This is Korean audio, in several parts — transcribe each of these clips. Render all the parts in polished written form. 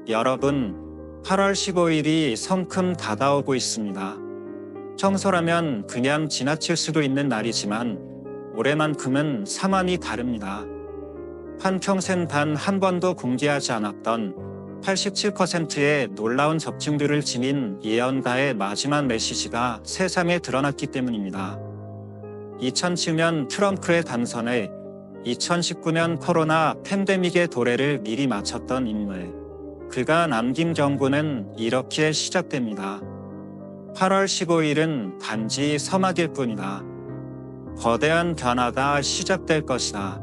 여러분, 8월 15일이 성큼 다가오고 있습니다. 평소라면 그냥 지나칠 수도 있는 날이지만 올해만큼은 상황이 다릅니다. 한평생 단 한 번도 공개하지 않았던 87%의 놀라운 적중률을 지닌 예언가의 마지막 메시지가 세상에 드러났기 때문입니다. 2007년 트럼프의 당선에 2019년 코로나 팬데믹의 도래를 미리 맞췄던 인물. 그가 남긴 경고는 이렇게 시작됩니다. 8월 15일은 단지 서막일 뿐이다. 거대한 변화가 시작될 것이다.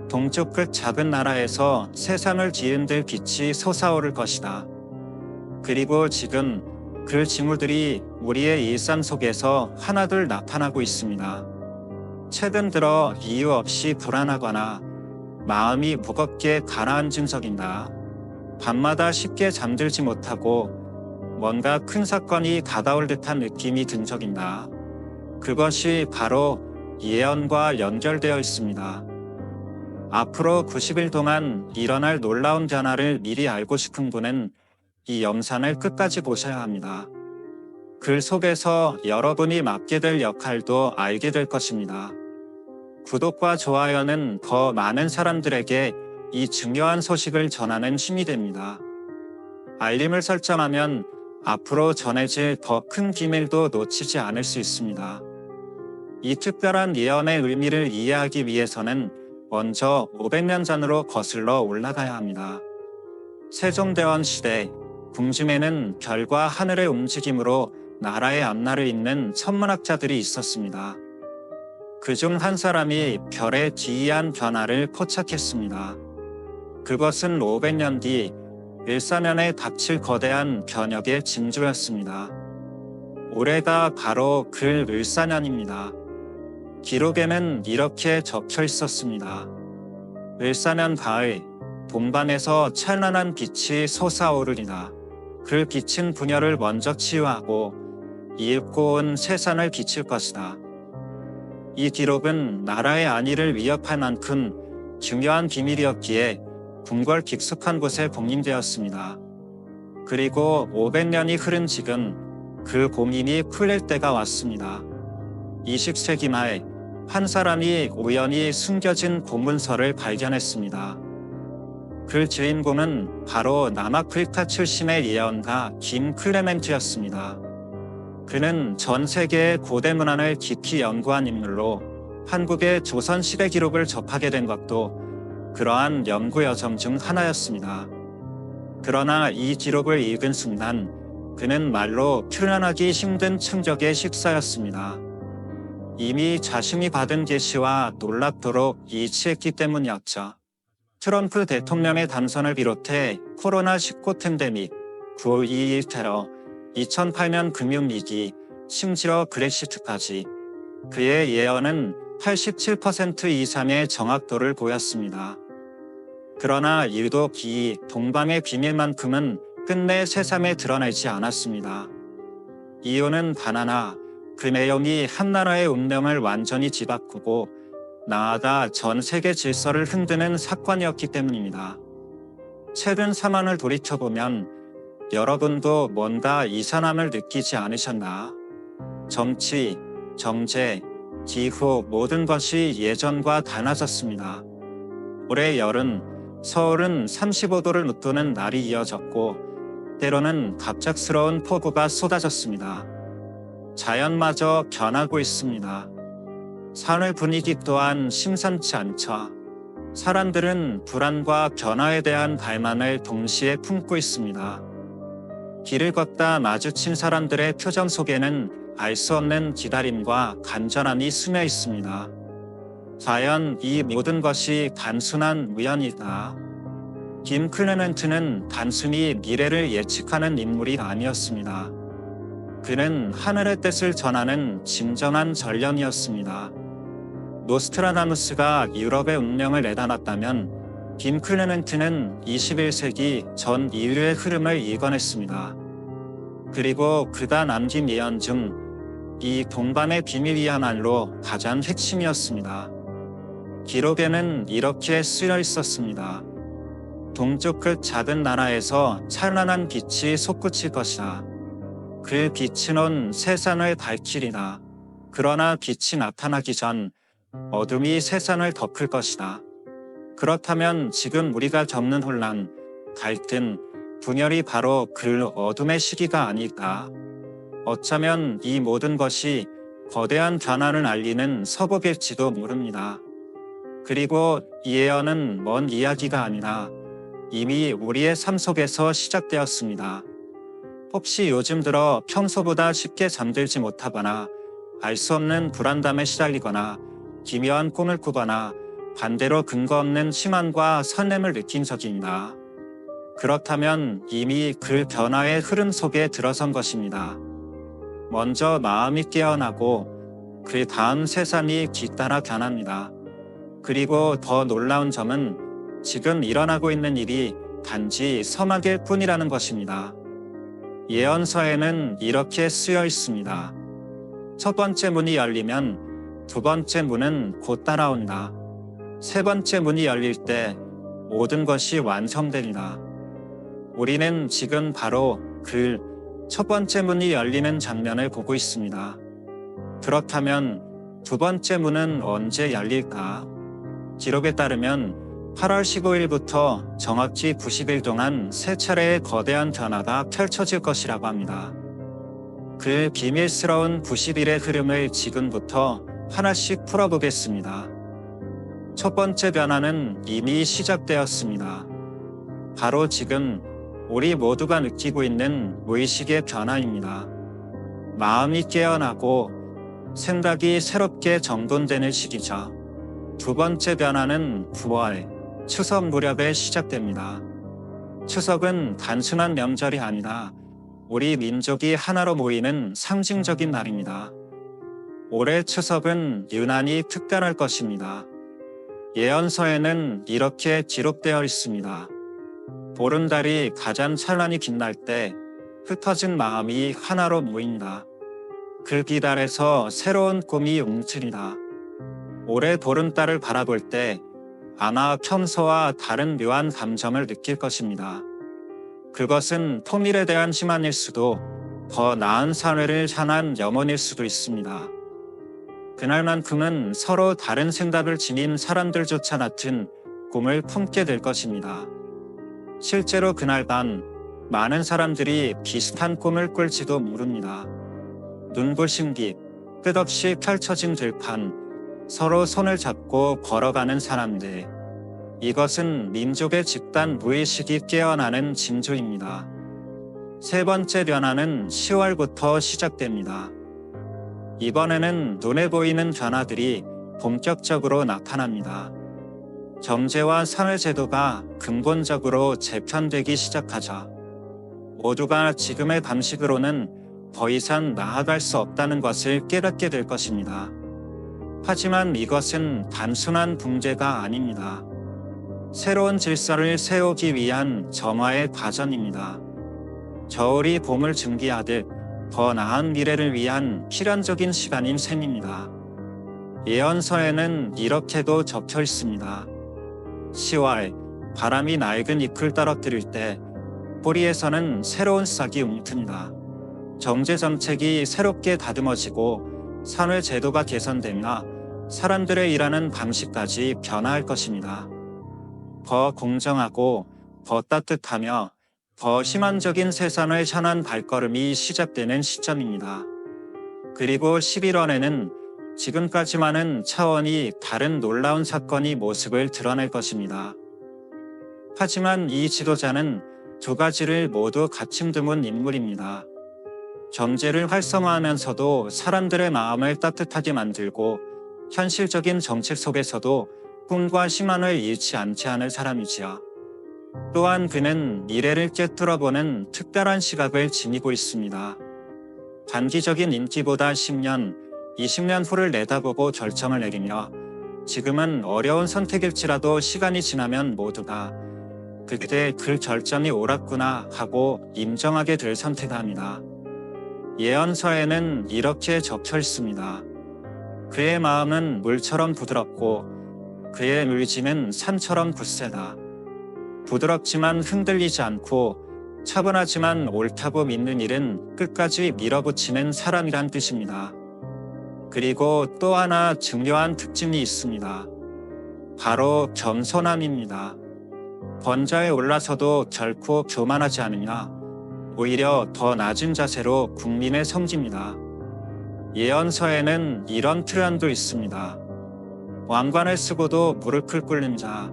동쪽 끝 작은 나라에서 세상을 뒤흔들 빛이 솟아오를 것이다. 그리고 지금 그 징후들이 우리의 일상 속에서 하나둘 나타나고 있습니다. 최근 들어 이유 없이 불안하거나 마음이 무겁게 가라앉은 적인가? 밤마다 쉽게 잠들지 못하고 뭔가 큰 사건이 다가올 듯한 느낌이 든 적인가? 그것이 바로 예언과 연결되어 있습니다. 앞으로 90일 동안 일어날 놀라운 변화를 미리 알고 싶은 분은 이 영상을 끝까지 보셔야 합니다. 글 속에서 여러분이 맡게 될 역할도 알게 될 것입니다. 구독과 좋아요는 더 많은 사람들에게 이 중요한 소식을 전하는 힘이 됩니다. 알림을 설정하면 앞으로 전해질 더 큰 비밀도 놓치지 않을 수 있습니다. 이 특별한 예언의 의미를 이해하기 위해서는 먼저 500년 전으로 거슬러 올라가야 합니다. 세종대왕 시대, 궁중에는 별과 하늘의 움직임으로 나라의 앞날을 잇는 천문학자들이 있었습니다. 그중 한 사람이 별의 기이한 변화를 포착했습니다. 그것은 500년 뒤 일사년에 닥칠 거대한 변혁의 징조였습니다. 올해가 바로 그 일사년입니다. 기록에는 이렇게 적혀 있었습니다. 일사년 가을, 동반에서 찬란한 빛이 솟아오르리라. 그 빛은 분열을 먼저 치유하고 이윽고 온 세상을 비칠 것이다. 이 기록은 나라의 안위를 위협할 만큼 중요한 비밀이었기에 궁궐 깊숙한 곳에 봉인되었습니다. 그리고 500년이 흐른 지금 그 고민이 풀릴 때가 왔습니다. 20세기 말 한 사람이 우연히 숨겨진 공문서를 발견했습니다. 그 주인공은 바로 남아프리카 출신의 예언가 김 클레멘트였습니다. 그는 전 세계의 고대 문헌을 깊이 연구한 인물로 한국의 조선시대 기록을 접하게 된 것도 그러한 연구 여정 중 하나였습니다. 그러나 이 기록을 읽은 순간 그는 말로 표현하기 힘든 충격의 식사였습니다. 이미 자신이 받은 계시와 놀랍도록 일치했기 때문이었죠. 트럼프 대통령의 당선을 비롯해 코로나19 팬데믹, 9.21 테러, 2008년 금융위기, 심지어 브렉시트까지 그의 예언은 87% 이상의 정확도를 보였습니다. 그러나 유독 이 동방의 비밀만큼은 끝내 세상에 드러내지 않았습니다. 이유는 단 하나, 그 내용이 한 나라의 운명을 완전히 뒤바꾸고 나아가 전 세계 질서를 흔드는 사건이었기 때문입니다. 최근 상황을 돌이켜보면 여러분도 뭔가 이상함을 느끼지 않으셨나? 정치, 경제, 기후 모든 것이 예전과 달라졌습니다. 올해 여름 서울은 35도를 웃도는 날이 이어졌고 때로는 갑작스러운 폭우가 쏟아졌습니다. 자연마저 변하고 있습니다. 사회 분위기 또한 심상치 않죠. 사람들은 불안과 변화에 대한 갈망을 동시에 품고 있습니다. 길을 걷다 마주친 사람들의 표정 속에는 알 수 없는 기다림과 간절함이 스며 있습니다. 과연 이 모든 것이 단순한 우연이다. 김 클레멘트는 단순히 미래를 예측하는 인물이 아니었습니다. 그는 하늘의 뜻을 전하는 진정한 전령이었습니다. 노스트라다무스가 유럽의 운명을 내다놨다면 김 클레멘트는 21세기 전 인류의 흐름을 읽어냈습니다. 그리고 그가 남긴 예언 중 이 동반의 비밀이야말로 가장 핵심이었습니다. 기록에는 이렇게 쓰여 있었습니다. 동쪽 끝 작은 나라에서 찬란한 빛이 솟구칠 것이다. 그 빛은 온 세상을 밝히리라. 그러나 빛이 나타나기 전 어둠이 세상을 덮을 것이다. 그렇다면 지금 우리가 겪는 혼란, 갈등, 분열이 바로 그 어둠의 시기가 아닐까. 어쩌면 이 모든 것이 거대한 변화를 알리는 서복일지도 모릅니다. 그리고 이 예언은 먼 이야기가 아니라 이미 우리의 삶 속에서 시작되었습니다. 혹시 요즘 들어 평소보다 쉽게 잠들지 못하거나 알 수 없는 불안감에 시달리거나 기묘한 꿈을 꾸거나 반대로 근거 없는 심환과 설렘을 느낀 적이 있나? 그렇다면 이미 그 변화의 흐름 속에 들어선 것입니다. 먼저 마음이 깨어나고 그 다음 세상이 뒤따라 변합니다. 그리고 더 놀라운 점은 지금 일어나고 있는 일이 단지 서막일 뿐이라는 것입니다. 예언서에는 이렇게 쓰여 있습니다. 첫 번째 문이 열리면 두 번째 문은 곧 따라온다. 세 번째 문이 열릴 때 모든 것이 완성되리라. 우리는 지금 바로 그 첫 번째 문이 열리는 장면을 보고 있습니다. 그렇다면 두 번째 문은 언제 열릴까? 기록에 따르면 8월 15일부터 정확히 90일 동안 세 차례의 거대한 변화가 펼쳐질 것이라고 합니다. 그 비밀스러운 90일의 흐름을 지금부터 하나씩 풀어보겠습니다. 첫 번째 변화는 이미 시작되었습니다. 바로 지금 우리 모두가 느끼고 있는 무의식의 변화입니다. 마음이 깨어나고 생각이 새롭게 정돈되는 시기죠. 두 번째 변화는 9월, 추석 무렵에 시작됩니다. 추석은 단순한 명절이 아니라 우리 민족이 하나로 모이는 상징적인 날입니다. 올해 추석은 유난히 특별할 것입니다. 예언서에는 이렇게 기록되어 있습니다. 보름달이 가장 찬란히 빛날 때 흩어진 마음이 하나로 모인다. 그 빛 아래서 새로운 꿈이 움츠리다. 올해 보름달을 바라볼 때 아마 평소와 다른 묘한 감정을 느낄 것입니다. 그것은 통일에 대한 희망일 수도 더 나은 사회를 향한 염원일 수도 있습니다. 그날만큼은 서로 다른 생각을 지닌 사람들조차 같은 꿈을 품게 될 것입니다. 실제로 그날 밤 많은 사람들이 비슷한 꿈을 꿀지도 모릅니다. 눈부신 빛, 끝없이 펼쳐진 들판, 서로 손을 잡고 걸어가는 사람들. 이것은 민족의 집단 무의식이 깨어나는 징조입니다. 세 번째 변화는 10월부터 시작됩니다. 이번에는 눈에 보이는 변화들이 본격적으로 나타납니다. 경제와 사회제도가 근본적으로 재편되기 시작하자 모두가 지금의 방식으로는 더 이상 나아갈 수 없다는 것을 깨닫게 될 것입니다. 하지만 이것은 단순한 붕괴가 아닙니다. 새로운 질서를 세우기 위한 정화의 과정입니다. 겨울이 봄을 증기하듯 더 나은 미래를 위한 필연적인 시간인 셈입니다. 예언서에는 이렇게도 적혀 있습니다. 10월, 바람이 낡은 잎을 떨어뜨릴 때 뿌리에서는 새로운 싹이 움튼다. 경제정책이 새롭게 다듬어지고 사회제도가 개선되며 사람들의 일하는 방식까지 변화할 것입니다. 더 공정하고 더 따뜻하며 더 희망적인 세상을 향한 발걸음이 시작되는 시점입니다. 그리고 11월에는 지금까지만은 차원이 다른 놀라운 사건이 모습을 드러낼 것입니다. 하지만 이 지도자는 두 가지를 모두 갖춘 인물입니다. 경제를 활성화하면서도 사람들의 마음을 따뜻하게 만들고 현실적인 정책 속에서도 꿈과 희망을 잃지 않지 않을 사람이지요. 또한 그는 미래를 꿰뚫어보는 특별한 시각을 지니고 있습니다. 단기적인 인기보다 10년, 20년 후를 내다보고 결정을 내리며 지금은 어려운 선택일지라도 시간이 지나면 모두가 그때 그 결정이 옳았구나 하고 인정하게 될 선택합니다. 예언서에는 이렇게 적혀 있습니다. 그의 마음은 물처럼 부드럽고 그의 의지는 산처럼 굳세다. 부드럽지만 흔들리지 않고 차분하지만 옳다고 믿는 일은 끝까지 밀어붙이는 사람이란 뜻입니다. 그리고 또 하나 중요한 특징이 있습니다. 바로 겸손함입니다. 번자에 올라서도 결코 교만하지 않으냐, 오히려 더 낮은 자세로 국민을 섬깁니다. 예언서에는 이런 표현도 있습니다. 왕관을 쓰고도 무릎을 꿇는 자,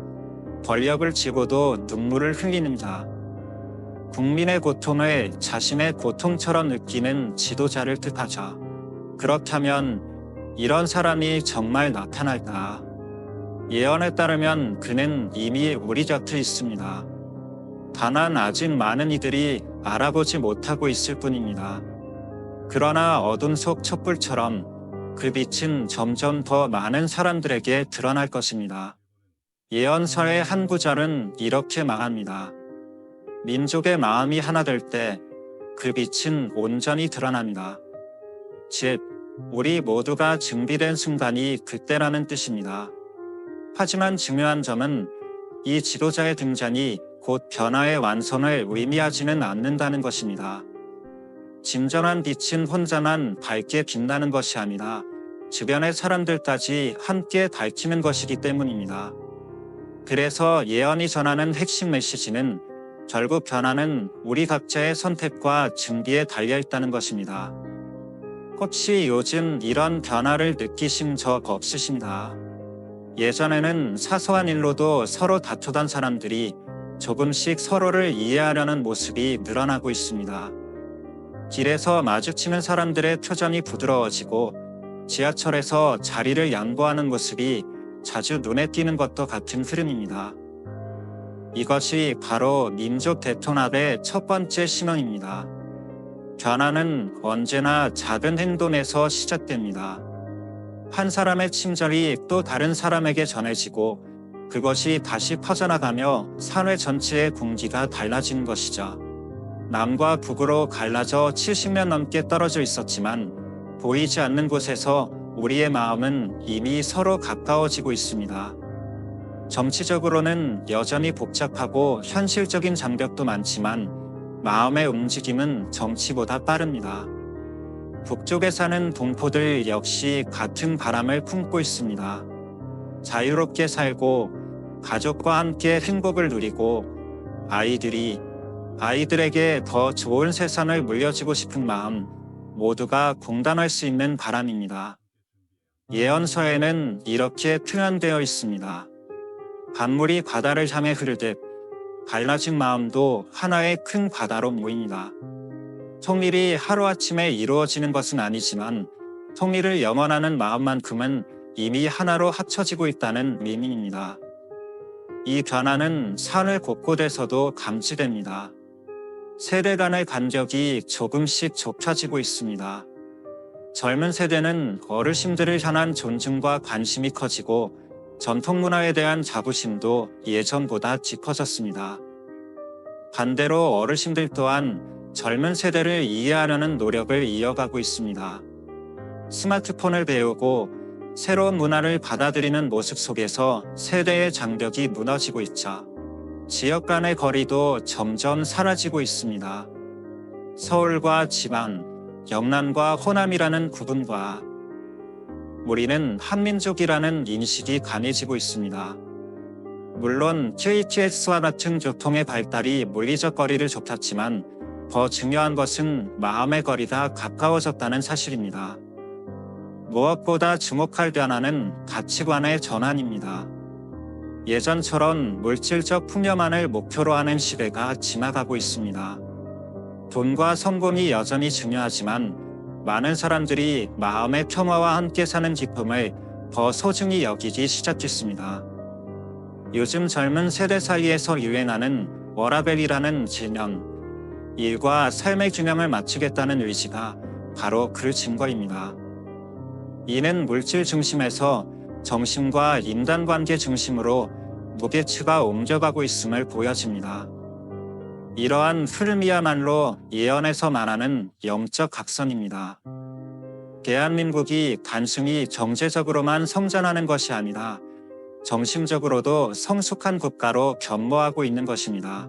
권력을 쥐고도 눈물을 흘리는 자, 국민의 고통을 자신의 고통처럼 느끼는 지도자를 뜻하죠. 그렇다면 이런 사람이 정말 나타날까? 예언에 따르면 그는 이미 우리 곁에 있습니다. 다만 아직 많은 이들이 알아보지 못하고 있을 뿐입니다. 그러나 어둠 속 촛불처럼 그 빛은 점점 더 많은 사람들에게 드러날 것입니다. 예언서의 한 구절은 이렇게 말합니다. 민족의 마음이 하나 될 때 그 빛은 온전히 드러납니다. 즉, 우리 모두가 준비된 순간이 그때라는 뜻입니다. 하지만 중요한 점은 이 지도자의 등장이 곧 변화의 완성을 의미하지는 않는다는 것입니다. 진정한 빛은 혼자만 밝게 빛나는 것이 아니라 주변의 사람들까지 함께 밝히는 것이기 때문입니다. 그래서 예언이 전하는 핵심 메시지는 결국 변화는 우리 각자의 선택과 준비에 달려있다는 것입니다. 혹시 요즘 이런 변화를 느끼신 적 없으신가? 예전에는 사소한 일로도 서로 다투던 사람들이 조금씩 서로를 이해하려는 모습이 늘어나고 있습니다. 길에서 마주치는 사람들의 표정이 부드러워지고 지하철에서 자리를 양보하는 모습이 자주 눈에 띄는 것도 같은 흐름입니다. 이것이 바로 민족 대통합의 첫 번째 신호입니다. 변화는 언제나 작은 행동에서 시작됩니다. 한 사람의 친절이 또 다른 사람에게 전해지고 그것이 다시 퍼져나가며 사회 전체의 공기가 달라지는 것이죠. 남과 북으로 갈라져 70년 넘게 떨어져 있었지만 보이지 않는 곳에서 우리의 마음은 이미 서로 가까워지고 있습니다. 정치적으로는 여전히 복잡하고 현실적인 장벽도 많지만 마음의 움직임은 정치보다 빠릅니다. 북쪽에 사는 동포들 역시 같은 바람을 품고 있습니다. 자유롭게 살고 가족과 함께 행복을 누리고 아이들에게 더 좋은 세상을 물려주고 싶은 마음 모두가 공감할 수 있는 바람입니다. 예언서에는 이렇게 표현되어 있습니다. 강물이 바다를 향해 흐르듯 갈라진 마음도 하나의 큰 바다로 모입니다. 통일이 하루아침에 이루어지는 것은 아니지만 통일을 염원하는 마음만큼은 이미 하나로 합쳐지고 있다는 의미입니다. 이 변화는 사회 곳곳에서도 감지됩니다. 세대 간의 간격이 조금씩 좁혀지고 있습니다. 젊은 세대는 어르신들을 향한 존중과 관심이 커지고 전통 문화에 대한 자부심도 예전보다 짙어졌습니다. 반대로 어르신들 또한 젊은 세대를 이해하려는 노력을 이어가고 있습니다. 스마트폰을 배우고 새로운 문화를 받아들이는 모습 속에서 세대의 장벽이 무너지고 있죠. 지역 간의 거리도 점점 사라지고 있습니다. 서울과 지방, 영남과 호남이라는 구분과 우리는 한민족이라는 인식이 강해지고 있습니다. 물론 KTX와 같은 교통의 발달이 물리적 거리를 좁혔지만 더 중요한 것은 마음의 거리가 가까워졌다는 사실입니다. 무엇보다 주목할 변화는 가치관의 전환입니다. 예전처럼 물질적 풍요만을 목표로 하는 시대가 지나가고 있습니다. 돈과 성공이 여전히 중요하지만 많은 사람들이 마음의 평화와 함께 사는 기쁨을 더 소중히 여기기 시작했습니다. 요즘 젊은 세대 사이에서 유행하는 워라밸이라는 개념, 일과 삶의 균형을 맞추겠다는 의지가 바로 그 증거입니다. 이는 물질 중심에서 정신과 인간관계 중심으로 무게추가 옮겨가고 있음을 보여집니다. 이러한 흐름이야말로 예언에서 말하는 영적 각성입니다. 대한민국이 단순히 경제적으로만 성장하는 것이 아니라 정신적으로도 성숙한 국가로 변모하고 있는 것입니다.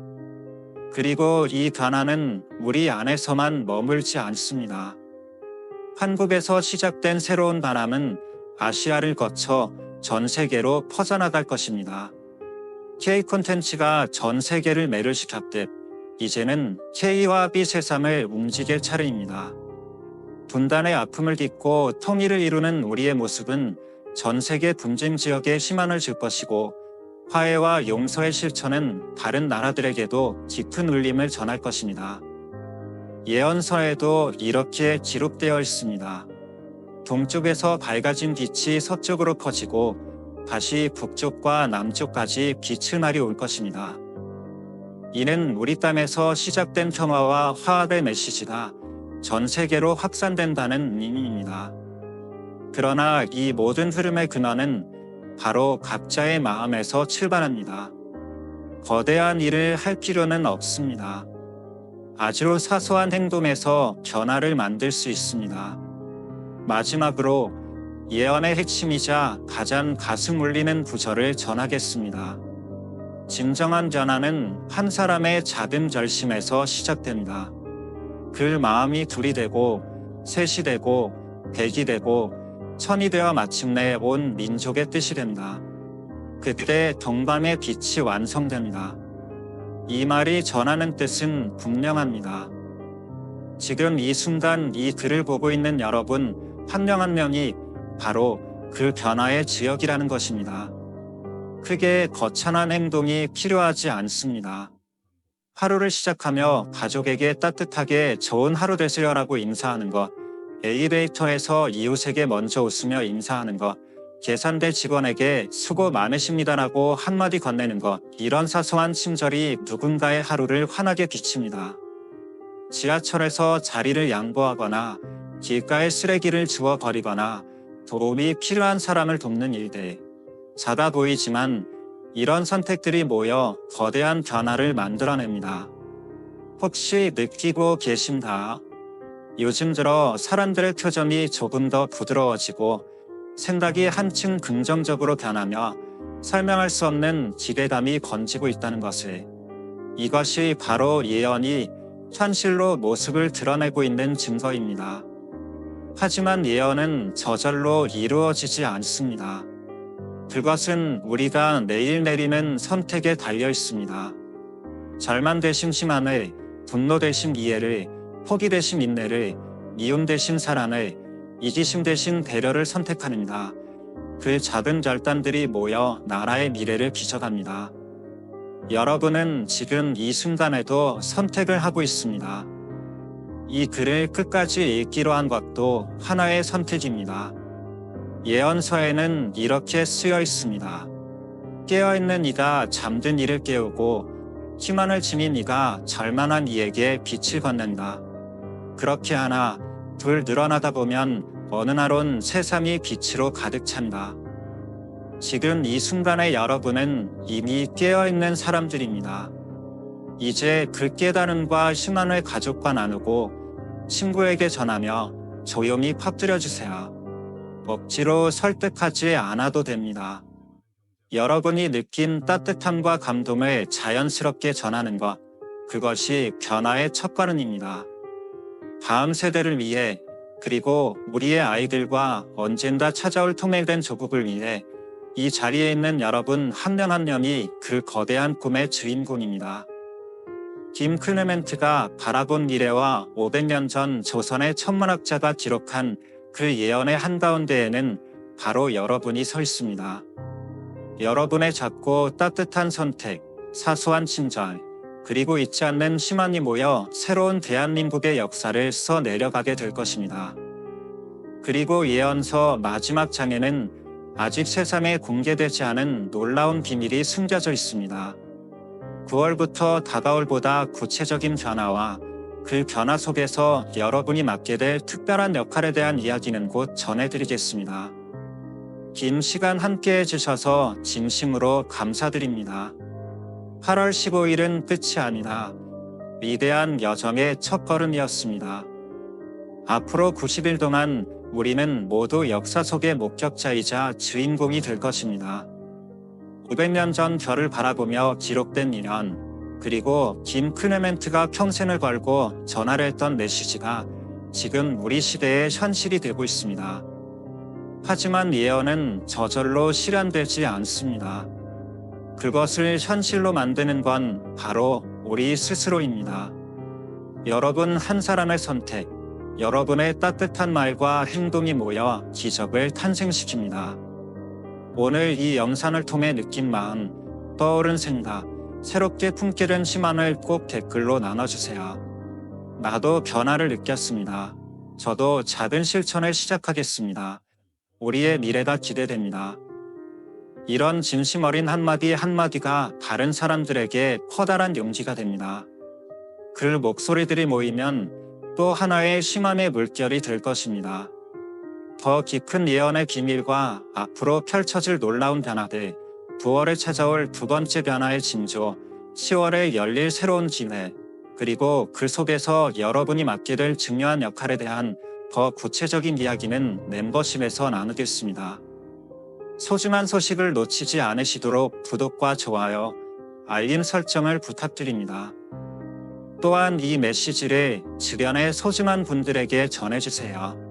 그리고 이 변화는 우리 안에서만 머물지 않습니다. 한국에서 시작된 새로운 바람은 아시아를 거쳐 전 세계로 퍼져나갈 것입니다. K 콘텐츠가 전 세계를 매료시켰듯 이제는 K와 B 세상을 움직일 차례입니다. 분단의 아픔을 딛고 통일을 이루는 우리의 모습은 전 세계 분쟁 지역에 희망을 줄 것이고, 화해와 용서의 실천은 다른 나라들에게도 깊은 울림을 전할 것입니다. 예언서에도 이렇게 기록되어 있습니다. 동쪽에서 밝아진 빛이 서쪽으로 퍼지고 다시 북쪽과 남쪽까지 빛을 말이 올 것입니다. 이는 우리 땅에서 시작된 평화와 화합의 메시지가 전 세계로 확산된다는 의미입니다. 그러나 이 모든 흐름의 근원은 바로 각자의 마음에서 출발합니다. 거대한 일을 할 필요는 없습니다. 아주 사소한 행동에서 변화를 만들 수 있습니다. 마지막으로 예언의 핵심이자 가장 가슴 울리는 구절을 전하겠습니다. 진정한 변화는 한 사람의 작은 결심에서 시작됩니다. 그 마음이 둘이 되고 셋이 되고 백이 되고 천이 되어 마침내 온 민족의 뜻이 된다. 그때 동방의 빛이 완성됩니다. 이 말이 전하는 뜻은 분명합니다. 지금 이 순간 이 글을 보고 있는 여러분 한 명 한 명이 바로 그 변화의 지역이라는 것입니다. 크게 거창한 행동이 필요하지 않습니다. 하루를 시작하며 가족에게 따뜻하게 좋은 하루 되세요라고 인사하는 것, 엘리베이터에서 이웃에게 먼저 웃으며 인사하는 것, 계산대 직원에게 수고 많으십니다라고 한마디 건네는 것, 이런 사소한 친절이 누군가의 하루를 환하게 비칩니다. 지하철에서 자리를 양보하거나 길가에 쓰레기를 주워버리거나 도움이 필요한 사람을 돕는 일들, 작아 보이지만 이런 선택들이 모여 거대한 변화를 만들어냅니다. 혹시 느끼고 계신가? 요즘 들어 사람들의 표정이 조금 더 부드러워지고 생각이 한층 긍정적으로 변하며 설명할 수 없는 기대감이 번지고 있다는 것을. 이것이 바로 예언이 현실로 모습을 드러내고 있는 증거입니다. 하지만 예언은 저절로 이루어지지 않습니다. 그것은 우리가 매일 내리는 선택에 달려 있습니다. 절망 대신 희망을, 분노 대신 이해를, 포기 대신 인내를, 미움 대신 사랑을, 이기심 대신 배려를 선택합니다. 그 작은 결단들이 모여 나라의 미래를 비춰갑니다. 여러분은 지금 이 순간에도 선택을 하고 있습니다. 이 글을 끝까지 읽기로 한 것도 하나의 선택입니다. 예언서에는 이렇게 쓰여 있습니다. 깨어있는 이가 잠든 이를 깨우고 희망을 지닌 이가 절망한 이에게 빛을 건넨다. 그렇게 하나 둘 늘어나다 보면 어느 날은 세상이 빛으로 가득 찬다. 지금 이 순간에 여러분은 이미 깨어있는 사람들입니다. 이제 그 깨달음과 희망을 가족과 나누고 친구에게 전하며 조용히 퍼뜨려주세요. 억지로 설득하지 않아도 됩니다. 여러분이 느낀 따뜻함과 감동을 자연스럽게 전하는 것, 그것이 변화의 첫걸음입니다. 다음 세대를 위해, 그리고 우리의 아이들과 언젠가 찾아올 통일된 조국을 위해 이 자리에 있는 여러분 한 명 한 명이 그 거대한 꿈의 주인공입니다. 김 클레멘트가 바라본 미래와 500년 전 조선의 천문학자가 기록한 그 예언의 한가운데에는 바로 여러분이 서 있습니다. 여러분의 작고 따뜻한 선택, 사소한 친절, 그리고 잊지 않는 희망이 모여 새로운 대한민국의 역사를 써내려가게 될 것입니다. 그리고 예언서 마지막 장에는 아직 세상에 공개되지 않은 놀라운 비밀이 숨겨져 있습니다. 9월부터 다가올보다 구체적인 변화와 그 변화 속에서 여러분이 맡게 될 특별한 역할에 대한 이야기는 곧 전해드리겠습니다. 긴 시간 함께 해주셔서 진심으로 감사드립니다. 8월 15일은 끝이 아니라 위대한 여정의 첫걸음이었습니다. 앞으로 90일 동안 우리는 모두 역사 속의 목격자이자 주인공이 될 것입니다. 500년 전 별을 바라보며 기록된 인연, 그리고 김 클레멘트가 평생을 걸고 전하려 했던 메시지가 지금 우리 시대의 현실이 되고 있습니다. 하지만 예언은 저절로 실현되지 않습니다. 그것을 현실로 만드는 건 바로 우리 스스로입니다. 여러분 한 사람의 선택, 여러분의 따뜻한 말과 행동이 모여 기적을 탄생시킵니다. 오늘 이 영상을 통해 느낀 마음, 떠오른 생각, 새롭게 품게 된 희망을 꼭 댓글로 나눠주세요. 나도 변화를 느꼈습니다. 저도 작은 실천을 시작하겠습니다. 우리의 미래가 기대됩니다. 이런 진심 어린 한마디 한마디가 다른 사람들에게 커다란 용기가 됩니다. 그 목소리들이 모이면 또 하나의 희망의 물결이 될 것입니다. 더 깊은 예언의 비밀과 앞으로 펼쳐질 놀라운 변화들, 9월에 찾아올 두 번째 변화의 징조, 10월에 열릴 새로운 기회, 그리고 그 속에서 여러분이 맡게 될 중요한 역할에 대한 더 구체적인 이야기는 멤버십에서 나누겠습니다. 소중한 소식을 놓치지 않으시도록 구독과 좋아요, 알림 설정을 부탁드립니다. 또한 이 메시지를 주변의 소중한 분들에게 전해주세요.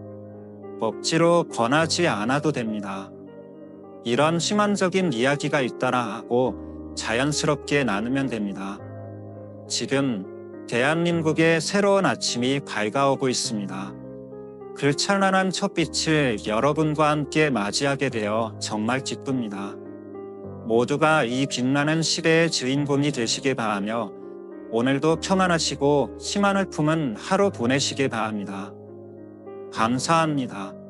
억지로 권하지 않아도 됩니다. 이런 희망적인 이야기가 있다라 하고 자연스럽게 나누면 됩니다. 지금 대한민국의 새로운 아침이 밝아오고 있습니다. 그 찬란한 첫빛을 여러분과 함께 맞이하게 되어 정말 기쁩니다. 모두가 이 빛나는 시대의 주인공이 되시길 바라며 오늘도 평안하시고 희망을 품은 하루 보내시길 바랍니다. 감사합니다.